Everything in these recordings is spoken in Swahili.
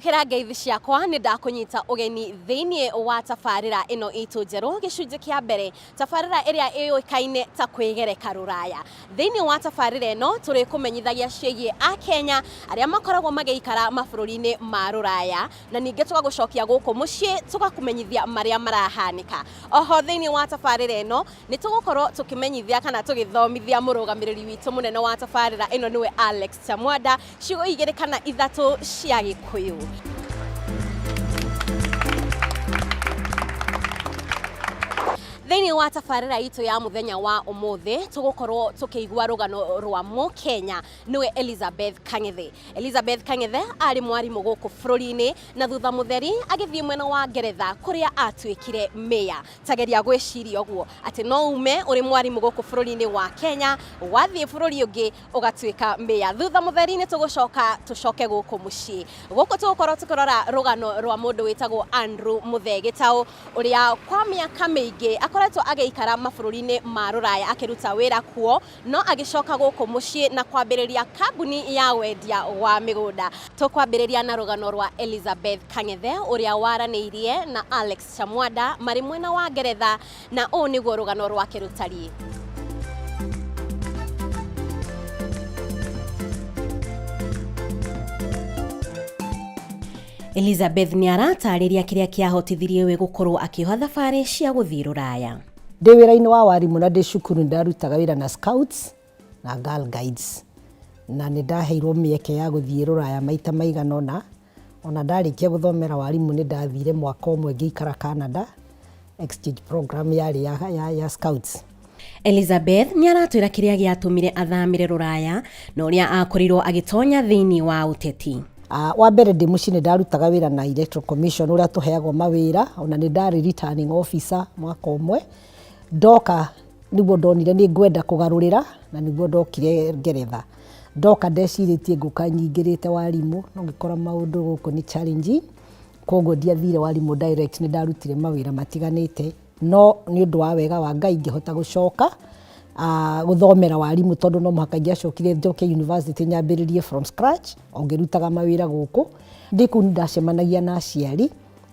Gwĩtĩkĩra ngeithi ciakwa nĩ ndakũnyita ũgeni thĩinĩ wa tabaarĩra ĩno itũ njerũ gĩcunjĩ kĩa mbere, tabaarĩra ĩrĩa ĩũĩkaine ta Kùìgereka Rùraya. Thĩinĩ wa tabaarĩra ĩno tũrĩ kũmenyithagia ciĩgiĩ Akenya arĩa makoragwo magĩikara mabũrũri-inĩ ma Rũraya, na ningĩ tũgagũcokia gũkũ mũciĩ tũgakũmenyithia marĩa marahanĩka. Oho thĩinĩ wa tabaarĩra ĩno nĩ tũgũkorwo tũkĩmenyithia kana tũgĩthomithia mũrũgamĩrĩri witũ mũnene wa tabaarĩra ĩno nĩwe Alex Chamwada ciugo igĩrĩ kana ithatũ cia Gĩkũyũ. Thĩinĩ wa tabaarĩra itũ ya mũthenya wa ũmũthĩ tũgũkorwo tũkĩigua rũgano rwa Mũkenya nĩwe Elizabeth Kangethe. Elizabeth Kangethe arĩ mwarimũ gũkũ bũrũri-inĩ na thutha mũtheri agĩthiĩ mwena wa Ngeretha kũrĩa atuĩkire mayor. Tageria gwĩciria ũguo atĩ no ume ũrĩ mwarimũ gũkũ bũrũri-inĩ wa Kenya wathiĩ bũrũri ũngĩ ũgatuĩka mayor. Thutha mũtheri nĩ tũgũcoka tũcoke gũkũ mũciĩ. Gũkũ tũgũkorwo tũkĩrora rũgano rwa mũndũ wĩtagwo Nake Gitau ũrĩa kwa mĩaka mĩingĩ akoretwo agĩikara mabũrũri-inĩ ma Rũraya akĩruta wĩra kuo, no agĩcoka gũkũ mũciĩ na kwambĩrĩria kambuni ya wendia wa mĩgũnda. Tũkwambĩrĩria na rũgano rwa Elizabeth Kangethe ũrĩa waranĩirie na Alex Chamwada marĩ mwena wa Ngeretha, na ũũ nĩguo rũgano rwake rũtariĩ. Elizabeth nĩ aratarĩria kĩrĩa kĩahotithirie we gũkorwo akĩoha thabarĩ cia gũthiĩ Rũraya. Ndĩ wĩra-inĩ wa warimũ na ndĩ cukuru ndarutaga wĩra na Scouts na Girl Guides, na nĩ ndaheirwo mĩeke ya gũthiĩ Rũraya maita maigana ũna. Ona ndarĩkia gũthomera warimũ nĩ ndathire mwaka ũmwe ngĩikara Canada, exchange program ya Scouts. Elizabeth nĩ aratwĩra kĩrĩa gĩatũmire athamĩre Rũraya na ũrĩa akorirwo agĩtonya thĩinĩ wa ũteti. Wa mbere ndĩ mũciĩ nĩ ndarutaga wĩra na Electoral Commission ũrĩa tũheagwo mawĩra, ona nĩ ndarĩ returning officer mwaka ũmwe. Ndoka nĩguo ndonire nĩ ngwenda kũgarũrĩra na nĩguo ndokire Ngeretha. Ndoka ndecirĩtie ngũka nyingĩrĩte warimũ, no ngĩkora maũndũ gũkũ nĩ challenge, koguo ndiathire warimũ direct, nĩ ndarutire mawĩra matiganĩte, no nĩ ũndũ wa wega wa Ngai ngĩhota gũcoka gũthomera warimũ tondũ no mũhaka ingĩacokire njoke university nyambĩrĩrie from scratch, ngĩrutaga mawĩra gũkũ. Ndĩ kũu ndacemanagia na aciari,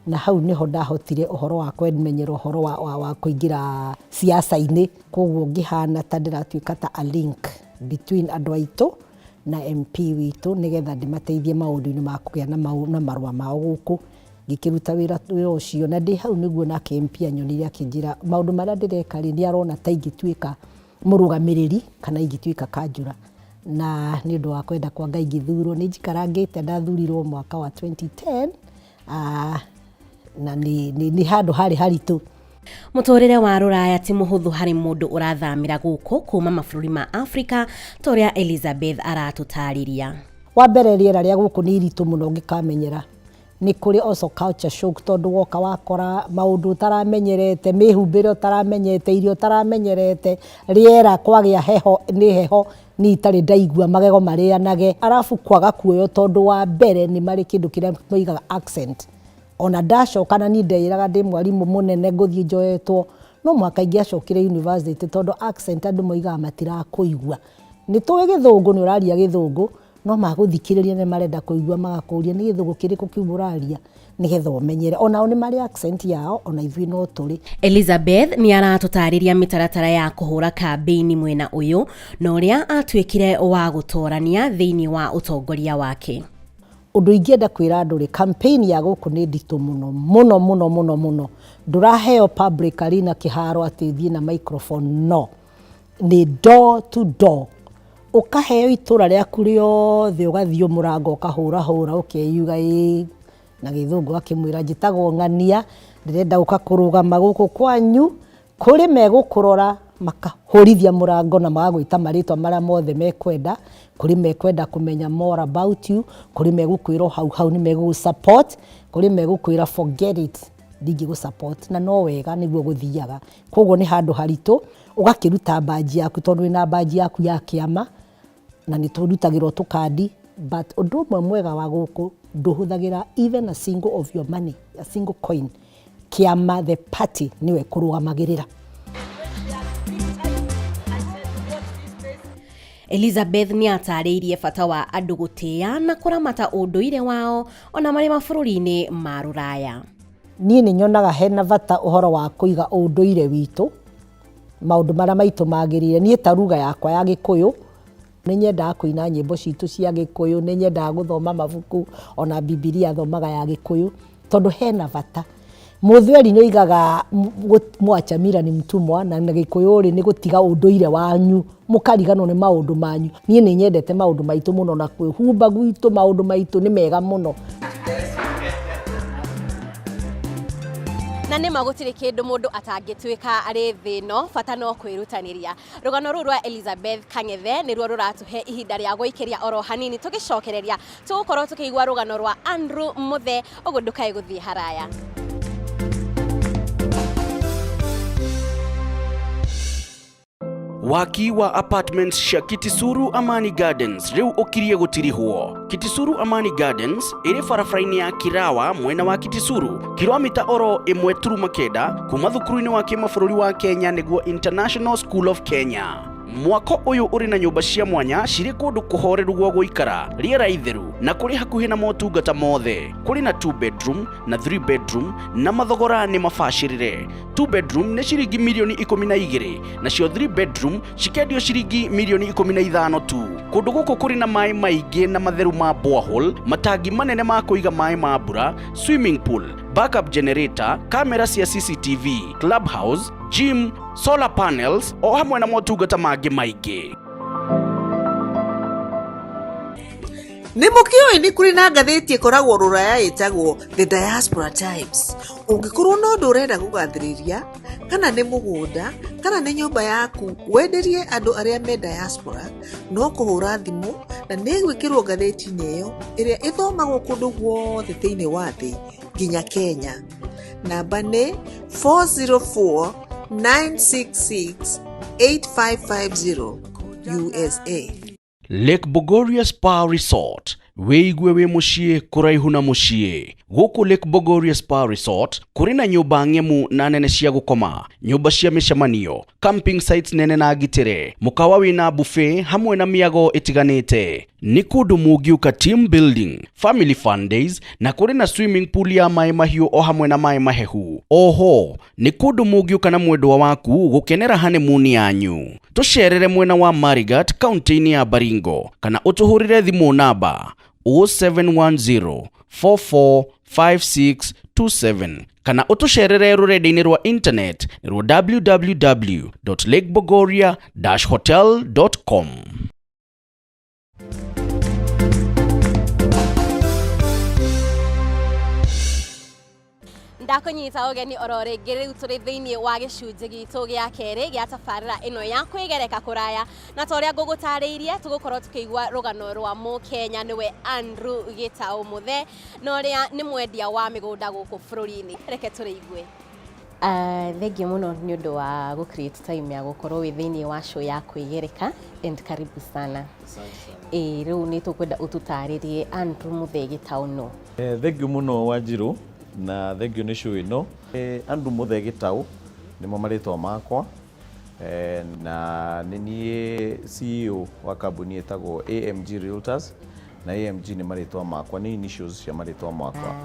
na hau niho ndahotire ũhoro wa kwemenyera ũhoro wa kũingĩra siasa-inĩ, koguo ngĩhana ta ndĩratuĩka ta a link between andũ aitũ na MP witũ nĩgetha ndĩmateithie maũndũ-inĩ ma kũgĩa na marũa mao gũkũ. Ngĩkĩruta wĩra ũcio na ndĩ hau nĩguo nake MP anyonire akĩnjĩra maũndũ marĩa ndĩreka nĩ arona ta ingĩtuĩka mũrũgamĩrĩri kana ingĩtuĩka kanjũra, na nĩ ũndũ wa kwenda kwa Ngai ngĩthurwo. Nĩ njikarangĩte ndathurirwo mwaka wa 2010, na nĩ handũ harĩ haritũ. Mũtũrĩre wa Rũraya ti mũhũthũ harĩ mũndũ ũrathamĩra gũkũ kuma mabũrũri ma Afrika ta ũrĩa Elizabeth aratũtarĩria. Wa mbere rĩera rĩa gũkũ nĩ iritũ mũno ũngĩkamenyera. Nĩ kũrĩ also culture shock tondũ woka wakora maũndũ ũtaramenyerete, mĩhumbĩre ũtaramenyerete, irio ũtaramenyerete, rĩera kwagĩa heho nĩ heho nĩ itarĩ ndaigua magego marĩanage, arabu kwaga kuoyo tondũ wa mbere nĩ marĩ kĩndũ kĩrĩa moigaga accent. Ona ndacoka na niĩ ndeĩraga ndĩ mwarimũ mũnene ngũthiĩ njoetwo, no mwaka ingĩacokire university tondũ accent andũ moigaga matirakũigua. Nĩ tũĩ Gĩthũngũ, nĩ ũraria Gĩthũngũ, no magũthikĩrĩria nĩ marenda kũigua magakũria nĩ Gĩthũngũ kĩrĩkũ kiuga ũraria nĩgetha ũmenyere. Onao nĩ marĩ accent yao, ona ithuĩ no tũrĩ. Elizabeth nĩ aratũtarĩria mĩtaratara ya kũhũra kambĩini mwena ũyũ na ũrĩa atuĩkire wa gũtorania thĩinĩ wa ũtongoria wake. Ũndũ ingĩenda kwĩra andũ rĩ, campaign ya gũkũ nĩ nditũ mũno. Ndũraheo public arena kĩharo atĩ thiĩ na microphone, no. Nĩ door to door. Ũkaheo itũra rĩaku rĩothe, ũgathiĩ mũrango ũkahũra ũkeyuga na Gĩthũngũ akĩmwĩra njĩtagwo ng'ania, ndĩrenda gũka kũrũgama gũkũ kwanyu, kũrĩ megũkũrora makahũrithia mũrango na magagwĩta marĩtwa marĩa mothe mekwenda, kũrĩ mekwenda kũmenya more about you, kũrĩ megũkwĩra hau nĩ megũgũsupport, kũrĩ megũkwĩra forget it, ndingĩgũsupport, na no wega nĩguo gũthiaga. Koguo nĩ handũ haritũ, ũgakĩruta baji yaku tondũ wĩna baji yaku ya kĩama, na nĩ tũrutagĩrwo tũkandi, but ũndũ ũmwe mwega wa gũkũ ndũhũthagĩra even a single of your money, a single coin. Kĩama, the party nĩwe kũrũgamagĩrĩra. Elizabeth nĩatarĩirie bata wa andũ gũtĩa na kũramata ũndũire wao ona marĩ mabũrũri-inĩ ma Rũraya. Niĩ nĩ nyonaga hena bata ũhoro wa kũiga ũndũire witũ, maũndũ marĩa maitũ magĩrĩire. Niĩ ta ruga yakwa ya Gĩkũyũ nĩ nyendaga kũina nyĩmbo citũ cia Gĩkũyũ, nĩ nyendaga gũthoma mabuku ona Bibilia thomaga ya Gĩkũyũ tondũ hena bata. Mũthweri nĩ oigaga mwacha mila ni mtumwa, na Gĩkũyũ nĩ gũtiga ũndũire wanyu mũkariganwo nĩ maũndũ manyu. Niĩ nĩ nyendete maũndũ maitũ mũno na kwĩhumba gwitũ maũndũ maitũ nĩ mega mũno. Na nĩ magũtirĩ kĩndũ mũndũ atangĩtuĩka arĩ thĩ ĩno, bata no kwĩrutanĩria. Rũgano rũrũ rwa Elizabeth Kangethe nĩruo rũratũhe ihinda rĩa gũikĩria oro hanini tũgĩcokereria tũgũkorwo tũkĩigua rũgano rwa Andrew Muthee, ũguo ndũkae gũthiĩ haraya. Waki wa apartments cia Kitisuru Amani Gardens riu ukirie gutirihwo. Kitisuru Amani Gardens iri barabara-inĩ ya Kirawa mwena wa Kitisuru, kilomita oro 1.9 kuma thukuru-inĩ wa kimabũrũri wa Kenya nĩguo International School of Kenya. Mwako uyu uri na nyumba cia mwanya ciri kundu kuhoreru gwa guikara, riera itheru na kuri hakuhi na motungata mothe. Kuri na 2 bedroom na 3 bedroom na mathogora ni mabacirire. 2 bedroom ni ciringi milioni 12 na cio 3 bedroom cikendio ciringi milioni 15 tu. Kundu guku kuri na mai maingi na matheru ma borehole, matangi manene ma kuiga mai ma mbura, swimming pool, backup generator, kamera cia CCTV, clubhouse, gym, solar panels o hamwe na motungata mangĩ maingĩ. Nĩ mũkĩũĩ nĩ kũrĩ na ngathĩti ĩkoragwo Rũraya ĩtagwo The Diaspora Times. Ũngĩkorwo no ũndũ ũrenda gũgathĩrĩria, kana nĩ mũgũnda, kana nĩ nyũmba yaku wenderie andũ arĩa me diaspora, no kũhũra thimũ na nĩ gwĩkĩrwo ngathĩti-inĩ ĩyo ĩrĩa ĩthomagwo kũndũ guothe thĩinĩ wa thĩ nginya Kenya. Namba nĩ 404-966-8550 USA. Lake Bogoria Spa Resort, wĩigue wĩ mũciĩ kũraihu na mũciĩ. Gũkũ Lake Bogoria Spa Resort kũrĩ na nyũmba ng'emu na nene cia gũkoma, nyũmba cia mĩcemanio, camping sites nene na ngitĩre, mũkawa wĩna buffet hamwe na mĩago ĩtiganĩte. Nĩ kũndũ mũngiũka team building, family fun days na kũrĩ na swimming pool ya maĩ mahiũ o hamwe na maĩ mahehu. Oho, nĩ kũndũ mũngiũka na mwendwa waku gũkenera honeymoon yanyu. Tũcerere mwena wa Marigat, Kauntì-inĩ ya Baringo, kana ũtũhũrĩre thimũ namba 0710445627 kana utusherere rurenda-inĩ rwa internet rwa www.lakebogoria-hotel.com. Ndakũnyita ũgeni oro rĩngĩ rĩu tũrĩ thĩinĩ wa gĩcunjĩ gitũ gĩa kerĩ gĩa tabarĩra ĩno ya Kùìgereka Rùraya, na ta ũrĩa ngũgũtarĩirie tũgũkorwo tũkĩigua rũgano rwa Mũkenya nĩwe Andrew Gitau Muthee, na ũrĩa nĩ mwendia wa mĩgũnda gũkũ bũrũri-inĩ. Reke tũrĩigue. Thengiũ mũno nĩ ũndũ wa gũ-create time ya gũkorwo wĩ thĩinĩ wa show ya Kùìgereka, and karibu sana. Rĩu nĩ tũkwenda ũtũtarĩrie Andrew Muthee Gitau no. Thengiũ mũno Wanjirũ, na thengiũ nĩ show ĩno. Andrew Muthee Gitau nĩmo marĩtwa makwa, na nĩ niĩ CEO wa kambuni ĩtagwo AMG Realtors, na AMG nĩ marĩtwa makwa, nĩ initials cia marĩtwa makwa.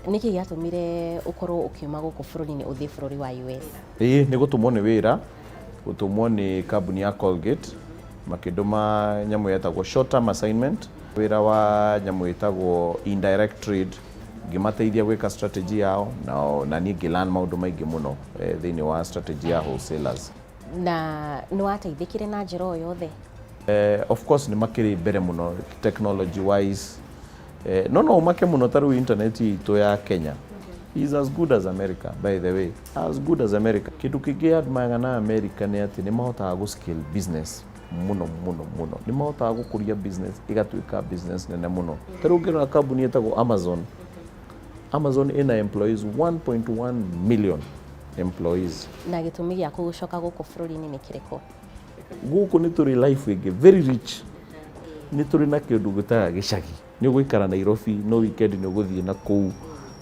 Nĩkĩ gĩatũmire ũkorwo ũkiuma gũkũ bũrũri-inĩ ũthiĩ bũrũri wa US? Nĩ gũtũmwo nĩ wĩra, gũtũmwo nĩ kambuni ya Colgate, makĩndũma nyamũ ĩtagwo short term assignment, wĩra wa nyamũ ĩtagwo indirect trade, ngĩmateithia gwĩka strategy yao na niĩ ngĩlearn maũndũ maingĩ mũno thĩinĩ wa strategy ya wholesalers. Na nĩ wateithĩkire na njĩra o yothe? Of course nĩ makĩrĩ mbere mũno technology wise, no ũmake mũno ta rĩu internet itũ ya Kenya is as good as America, by the way, as good as America. Kĩndũ kĩngĩ admire na America nĩ atĩ nĩ mahotaga gũ-scale business mũno. Nĩ mahotaga gũkũria business ĩgatuĩka business nene mũno. Ta rĩu ngĩrora kambuni ĩtagwo Amazon ina employees 1.1 million employees. Na gĩtũmi gĩa gũcoka gũkũ bũrũri-inĩ nĩ kĩrĩkũ? Gũkũ nĩ tũrĩ life ĩngĩ very rich, nĩ tũrĩ na kĩndũ gĩtaga gĩcagi. Nĩ ũgũikara Nairobi, no weekend nĩ ũgũthiĩ na kũu,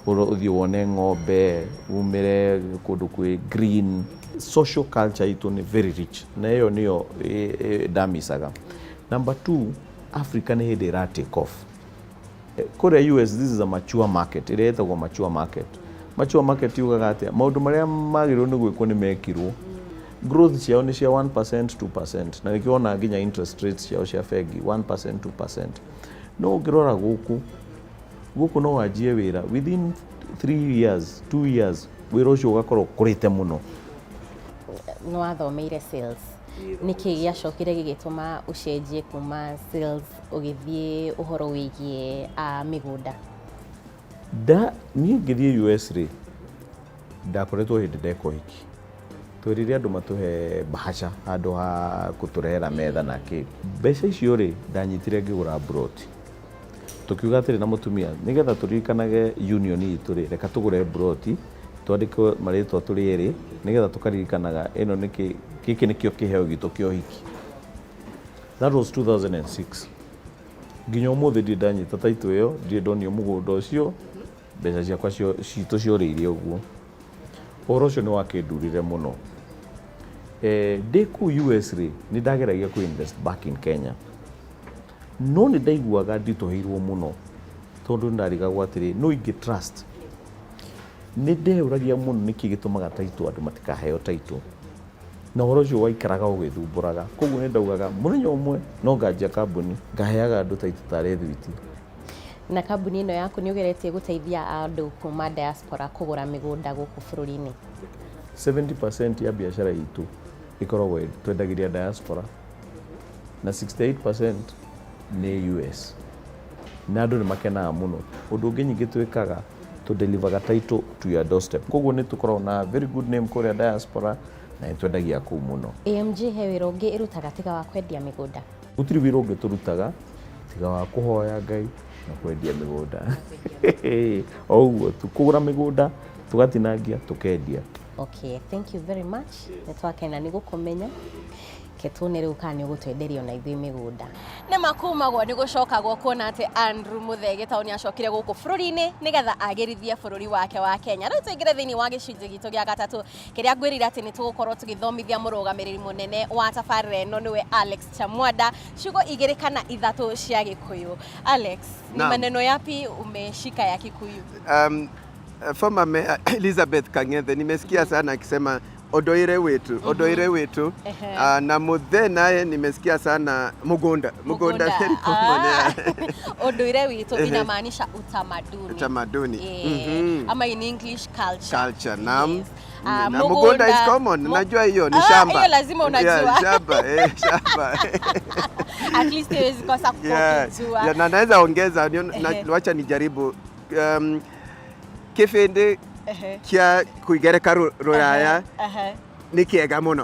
uthii wone ng'ombe umire kundu kwi green. Social culture itu ni very rich na iyo niyo damisaga. Number 2, Africa ni hindi ra take off. Kore US, this is a mature market. Ire etagwo mature market. Mature market yugaga atia maundu maria magirwo ni gwikwo ni mekirwo. Growth ciao ni cia 1% 2%, na nikiona nginya interest rates ciao cia bengi 1% 2%. No ngirora guku no wajie wira within 3 years 2 years wira ucio ugakorwo kurite muno. No athomeire sales. Niki giacokire gigituma ucenjie kuma sales ugithie uhoro wigie migunda? Niĩ ngĩthiĩ US rĩ ndakoretwo hĩndĩ ndeka ũhiki. Twĩrire andũ matũhe bahasha handũ ha gũtũrehera metha na kĩ. Mbeca icio rĩ ndanyitire ngĩgũra broti. Tukiuga atĩrĩ na mũtumia nĩgetha tũririkanage union itũ rĩ reka tũgũre broti twandĩke marĩtwa tũrĩ erĩ nĩgetha tũkaririkanaga ĩno nĩkĩ gĩkĩ nĩkĩo kĩheo gitũ kĩa ũhiki. That was 2006. Nginya ũmũthĩ ndirĩ ndanyita taitũ ĩyo, ndirĩ ndonio mũgũnda ũcio, mbeca ciakwa citũ ciorĩire ũguo. Ũhoro ũcio nĩ wakĩndurire mũno. Ndĩ kũu US rĩ nĩ ndageragia kũ invest back in Kenya. No nĩ ndaiguaga nditũhĩirwo mũno tondũ ndarigagwo atĩrĩ no ingĩ trust. Nĩ ndeyũragia mũno nĩkĩ gĩtũmaga taitũ andũ matikaheo taitũ. Na ũhoro ũcio waikaraga ũgĩthumbũraga. Koguo nĩ ndaugaga mũthenya ũmwe no nganjia kambuni ngaheaga andũ taitũ tarĩ thwiti. Na kambuni ĩno yaku nĩ ũgeretie gũteithia andũ kuma diaspora kũgũra mĩgũnda gũkũ bũrũri-inĩ? 70% ya biacara itũ ikoragwo twendagĩria diaspora na 68% nĩ US. Na andũ nĩ makenaga mũno. Ũndũ ũngĩ nyingĩ twĩkaga to deliver title to your doorstep. Koguo nĩ tũkoragwo na very good name kũrĩa diaspora na nĩ twendagia kũu mũno. AMG he wĩra ũngĩ ĩrutaga tiga wa kwendia mĩgũnda? Gũtirĩ wĩra ũngĩ tũrutaga tiga wa kũhoya Ngai na kwendia mĩgũnda. O ũguo tu kũgũra mĩgũnda tũgatinangia tũkendia. Okay, thank you very much. Nĩ twakena nĩ gũkũmenya. Ketune rĩu kana ũgũtwenderio na ithuĩ mĩgũnda. Nĩ makumagwo nĩ gũcokagwo kuona atĩ Andrew Muthee Gitau nĩ acokire gũkũ bũrũri-inĩ nĩgetha agĩrithie bũrũri wake wa Kenya. Rĩu tũingĩre thĩinĩ wa gĩcunjĩ gitũ gĩa gatatũ kĩrĩa ngwĩrire atĩ nĩ tũgũkorwo tũgĩthomithia mũrũgamĩrĩri mũnene wa tabaarĩra ĩno nĩwe Alex Chamwada ciugo igĩrĩ kana ithatũ cia Gĩkũyũ. Alex, ni maneno yapi umeshika ya Kikuyu? Former Elizabeth Kangethe nimesikia sana akisema odoire wetu na Muthee naye nimesikia sana mugunda very common. Odoire wetu inamaanisha utamaduni. Ama in English culture. Naam. Yes. Na mugunda is common. Najua hiyo ni shamba. Hiyo lazima unajua. Yeah, shamba. At least hiwezi kosa kukujua. Yeah, na naweza ongeza wacha nijaribu kifende kia Kùìgereka Rùraya nĩ kĩega mũno.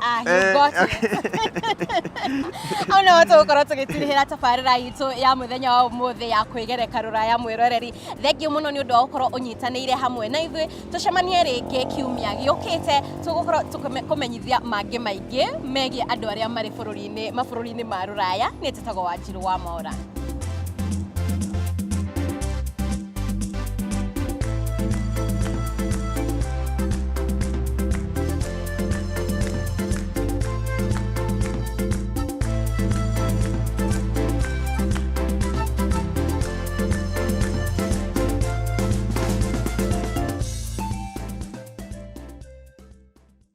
Ona watu gũkorwo tũgĩtirihĩra tabaarĩra itũ ya mũthenya wa ũmũthĩ ya Kùìgereka Rùraya mwĩroreri. Thengio mũno nĩ ũndũ wa gũkorwo ũnyitanĩire hamwe na ithuĩ. Tũcemanie rĩngĩ kiumia gĩũkĩte tũgũkorwo tũkũmenyithia mangĩ maingĩ megiĩ andũ arĩa marĩ mabũrũri-inĩ ma Rũraya. Nĩ njĩtagwo Wanjirũ wa Maora.